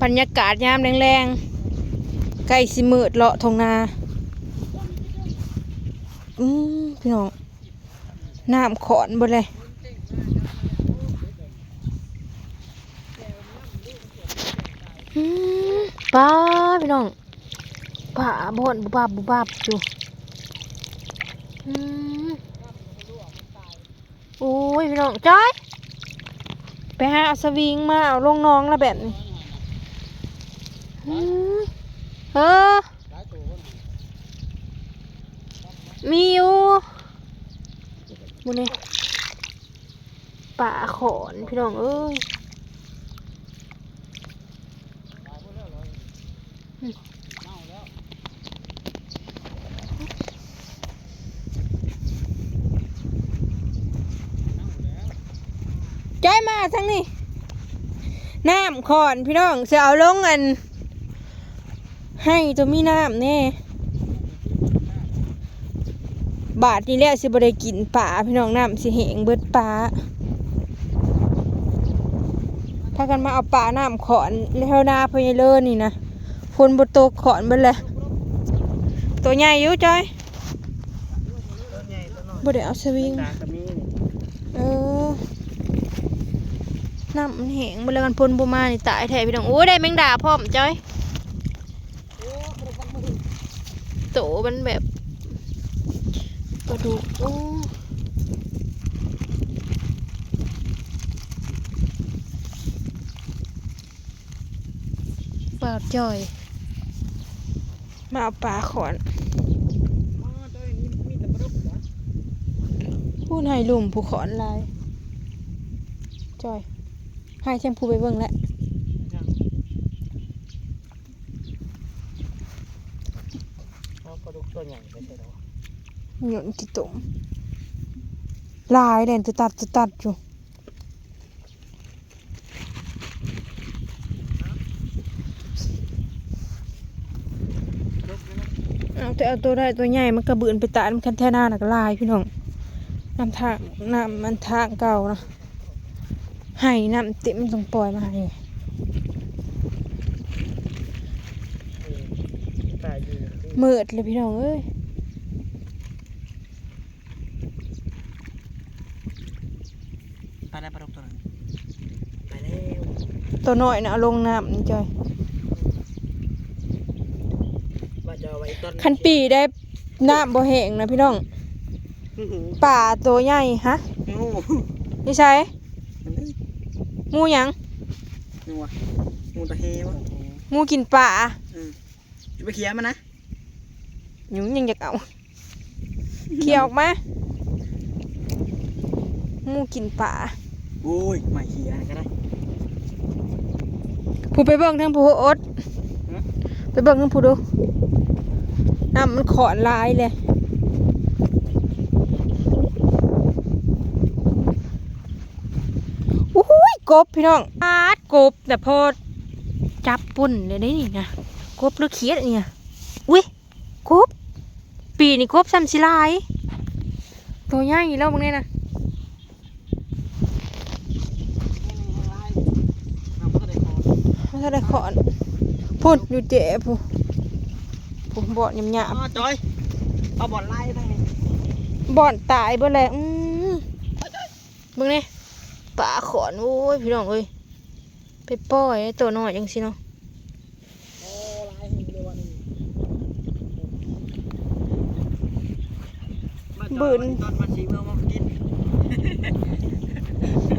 บรรยากาศยามแรงๆใกล้สิมืดเลาะทงนาพี่น้องน้ำขอนบ่เลยป้าพี่น้องป่าบ่อนบุบาบบุบาบอยู่โอ้ยพี่น้องจ้อยไปหาเอาสวิงมาเอาลงน้องละแบบนี้มีอยู่บุนี่ป่าขอนพี่น้องเอ้ยใจมาทั้งนี้น้ำขอนพี่น้องจะเอาลงอันให้ตัวมีน้ำแน่บาทนี้แล้วสิบ่ได้กินปลาพี่น้องน้ำสิแห้งเบิดปลาถ้ากันมาเอาปลาน้ำขอนแล้วนาพญาเลอนี่นะคนบนโตขอนเบิดเลยตัวใหญ่อยู่จ้อยบ่ได้เอาสวิงน้ำมันแห้งเมื่อกันพลบุมานี่ตายแท้พี่น้องโอ้ได้แมงดาพร้อมจ้อยโตมันแบบกระดูกโอ้ปลาจ้อยมาเอาปลาขอนผู้นายลุมผู้ขอนลายจ้อยให้แชมพูไปเบิ่งแล้วปลาดุกตัวใหญ่ไม่ใช่หรอหย่อนที่ตุ่มลายเด่นตุตัดอยู่แต่เอาตัวได้ตัวใหญ่มันกระเบือนไปตายมันคันแท่หน้าหนักลายพี่น้องน้ำมันทางเก่านะให้น้ำเต็มต้องปล่อยมาให้มืดเลยพี่น้องเอ้ยไปแล้วปลาดุกตัวนั้นไปแล้วตัวน้อยนะเอาลงน้ำนี่จ้อยคันปีได้น้ำบ่แห้งนะพี่น้องป่าตัวใหญ่ฮะนี่ใช่งูหยังงูตะเฮวะงูกินป่าจะไปเคี้ยวมันนะหยุ่งยังอยากเอาเคี้ยวออกมางูกินป่าโอ้ยไม่เคี้ยวก็ได้ผู้ไปเบิ่งทั้งผู้อดไปเบิ่งทั้งผู้ดูน้ำมันขอนลายเลยอุ้ยกบพี่น้องกบแต่พอจับปุ่นเลยได้นี่นะกบหรือเขียดเนี่ยอุ้ยกบปีนี่กบซ้ำสิลายตัวใหญ่แล้วบางเนี่ยนะไม่ได้ขอนพุ่นอยู่เจ๋ผมบ่อนหยาบจอยเอาบ่อนไล่ไปบ่อนตายบ่เลยมึงนี่ป่าขอนโอ้ยพี่น้องเอ้ยไปปล่อยตัวน้อยจังสิเนาะบืน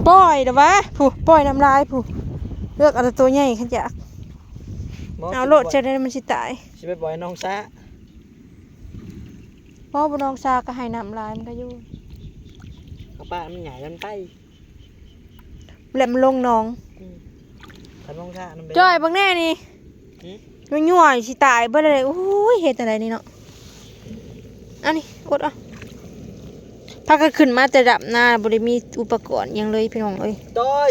ปล่อยเดี๋ยววะผู้ปล่อยน้ำลายผู้เลือกเอาตัวใหญ่ขันจากเอาโลดจะได้มันสิตายสิไปปล่อยน้องซาเพราะบน้องซาก็ให้น้ำลายมันก็อยู่ข้าป้ามันใหญ่กันไปแหลมลงน้องน้องซาจ้อยบางแน่นี่มันยั่วสิตายบ่เลยโอ้ยเหตุอะไรนี่เนาะอันนี้อดอ่ะพากันขึ้นมาแต่ดับหน้าบริมีอุปกรณ์ยังเลยพี่น้องเอ้ยจอย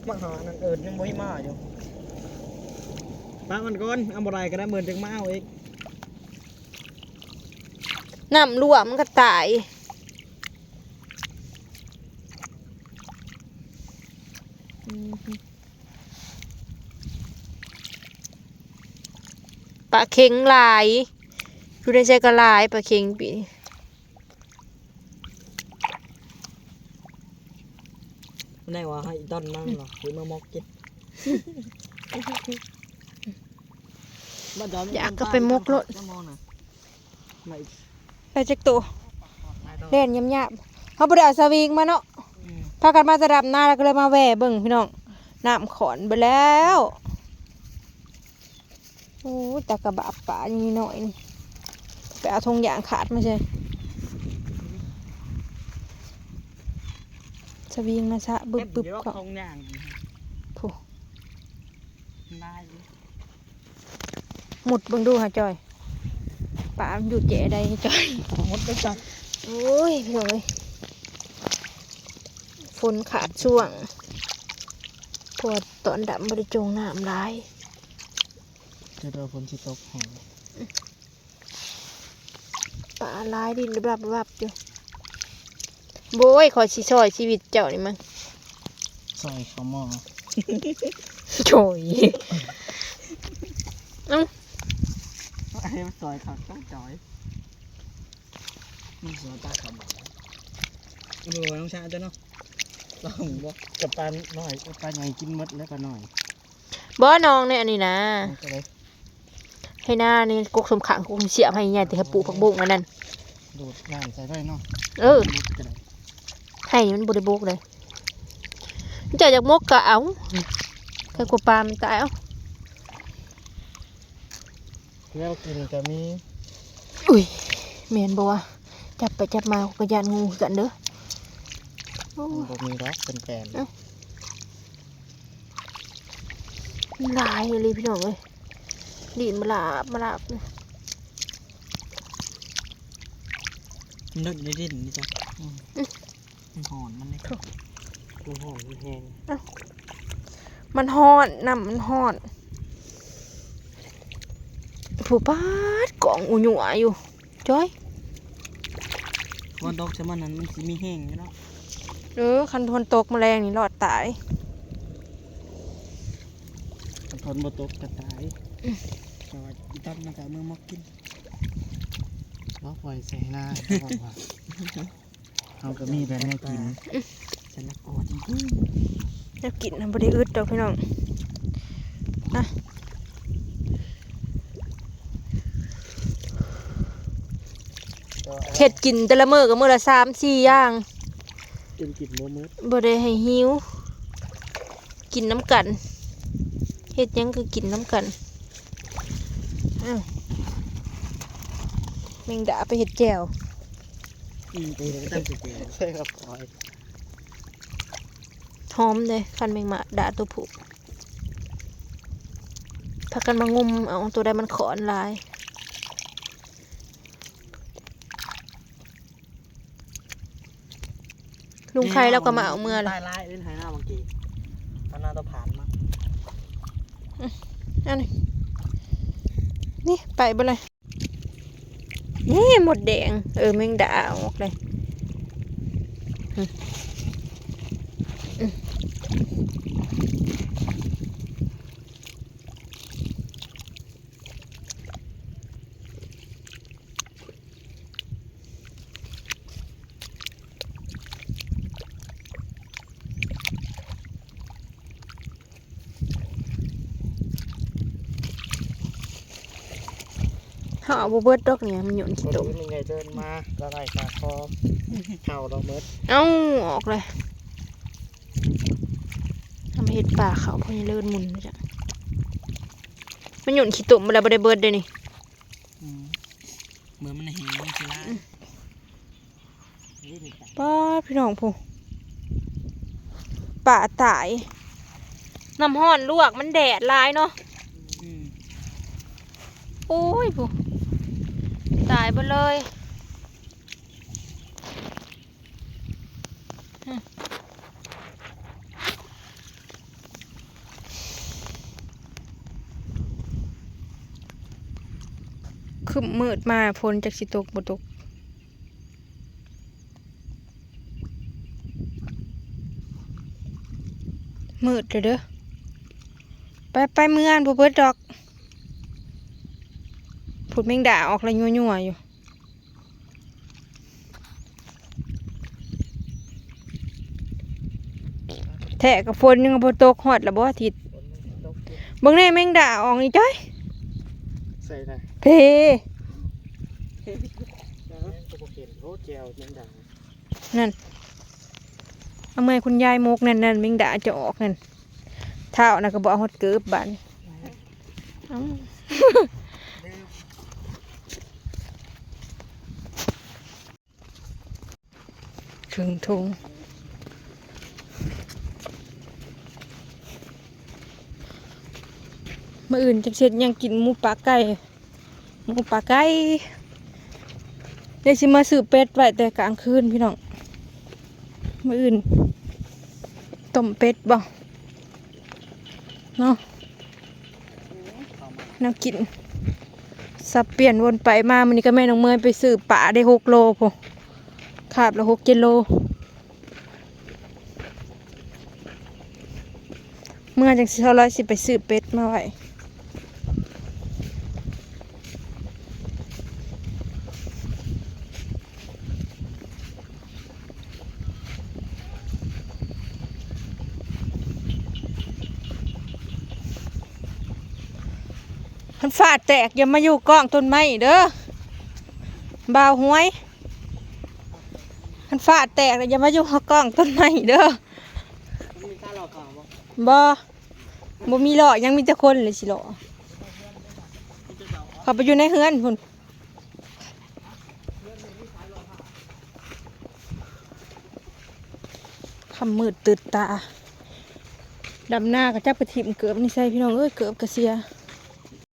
มาหานั่นยังบ่ให้มาอยู่ป้ามันก่อนเอาบ่ได้ก็ได้เหมือนจังมาเอาเองน้ำรั่วมันก็ตาย ปลาเค็งหลายอยู่ในใจก็หลายปลาเค็งปี แน่ว่าให้อีต้นนั่งหรอหรือมามอกกินอยากก็ไปมกรถ ไม่ ไปจักตัวเล่นยำๆเขาบ่ได้เอาสวิงมาเนาะพากันมาจะดับหน้าแล้วก็เลยมาแหว่เบิ่งพี่น้องน้ำขอนไปแล้วโอ้ยตากระบะป่าอย่างนี้หน่อยนี่ไปเอาธงยางขาดมาใช่สวิงมาซะบึบบึบก่อน ทองย่าง ผู้ ได้ หมุดเบิ่งดูหาจอยป่ามันอยู่เจ๋ใดจอย หมดไปจัง โอ้ยพี่น้องเอ้ยฝนขาดช่วงพวกตอนดำบริจงน้ำร้าย จะโดนฝนสิตกแห้ง ป่าร้ายดินรับอยู่โบยขอชีช่อยชีวิตเจ้านี่มั้ง ใส่ข้าวหม้อ โฉยเอ้า ไอ้มันซอยขาดต้องจอยมันสวยตาขาวโอ้โหน้องชาจ้ะเนาะลองบ่กับปลาหน่อยกับปลาใหญ่กินมดแล้วปลาหน่อย บ่น้องเนี่ยอันนี้นะ ก็เลย ให้หน้านี่กกสมขังกกเสียบให้ใหญ่แต่ให้ปลูกผักบุ้งอันนั้น ดูดน้ำใส่ด้วยเนาะ เออ ก็ได้ ให้มันบริโภคเลยมันจะจากมกกะเอาแค่กลัวปลามันตายเอา แล้วกินก็มี อุ้ยเมียนบอกว่าจับไปจับมาก็ยานงูคือกันเด้อโอ้ย บ่มีรักเป็นแฟน หลายเลยพี่น้องเอ้ยดินมาลาบเนี่ย มันดึกได้ดินนี่จ้ะมันหอนมันเลยมันหอนมันแห้ง มันฮ้อนน้ำมันฮ้อนผู้ป้าดกล่องอุหยวอยู่จ้อย วันดอกชะมันนั้นมันสิมีแห้งอยู่แล้ว คันทนตกแมลงนี่รอดตาย มันทนบ่ตกกระตายแต่ว่าอีตันมันก็เอามือมอกกิน ล็อกไว้ใส่หน้าเขาก็มีแบบนี้กิน ฉันละกอจริง จะกินบริอึดดอกพี่น้องนะเห็ดกินแต่ละมื้อก็มื้อละ3-4อย่าง ๆกินบ่มืด บ่ได้ให้หิวกินน้ำกันเฮ็ดหยังก็กินน้ำกันอ้าวแมงดาไปเฮ็ดแจ่ว ตีเลยตั้งสิเจใช่ครับคอย หอมเลยคันแมงมาดาตัวผู้พากันมางุมเอาตัวใดมันขอนลายลุงใครแล้วก็มาเอาเมื่อเลย ไล่เล่นหายหน้าบางทีตอนหน้าต้องผ่านมา อันนี้นี่ไปไปเลยนี่หมดแดงแมงดาออกเลยเขาเอาเบิดดอกเนี่ยมันหย่อนขี้ตม มีไงเดินมาละลายปากคอเข่าเราเมิด เอ้าออกเลยทำให้เห็ดป่าเขาพอจะเลื่อนมุนจ้ะมันหย่อนขี้ตมมาแล้วบ่ได้เบิดเลยนี่ เหมือนมันเห็นมันคือละ ป้าพี่น้องผู้ป่าตายน้ำห้อนลวกมันแดดร้ายเนาะโอ้ยผู้ตายไปเลยคือมืดมาฝนจากสิตกบ่ตกมืดเลยเด้อไปเมื่อนบ่เบิดดอก ผุดแมงดาออกแล้วยั่วๆอยู่แทะกับฝนยังบ่ตกฮอดแล้วบ่อาทิตย์เบิ่งแน่แมงดาออกนี่จ้อย ใส่ได้ เพ ก็บ่เห็นโอ้แจวแมงดา นั่นเอาเมื่อคุณยายมกนั่นแมงดาจะออกนั่นเท้าน่ะก็บ่เอาฮอดเกิบบาดนี้เอ้า ครึ่งถุงมื้ออื่นจักเสร็จยังกินหมูปลาไก่เดี๋ยวสิมาซื้อเป็ดไว้แต่กลางคืนพี่น้องมื้ออื่นต้มเป็ดบ่เนาะแนวกินสับเปลี่ยนวนไปมามื้อนี้ก็แม่น้องเมยไปซื้อปลาได้6 โลพุ่นขาบละ6-7 โลเมื่อจังสิเท่าไรสิไปซื้อเป็ดมาไว้มันฟาดแตกอย่ามาอยู่กล้องต้นไม้เด้อบ่าวหวยมันฟาดแตกอย่ามาอยู่กล้องต้นไม้เด้อ มีค่าหลอกข่าวบ่ บ่มีหล่อยังมีแต่คนเลยสิหล่อเขาไปอยู่ในเฮือนพุ่นคำมืดตื่นตาดำหน้ากับจับกระถิ่มเกือบนี่ใส่พี่น้องเอ้ยเกือบกระเสีย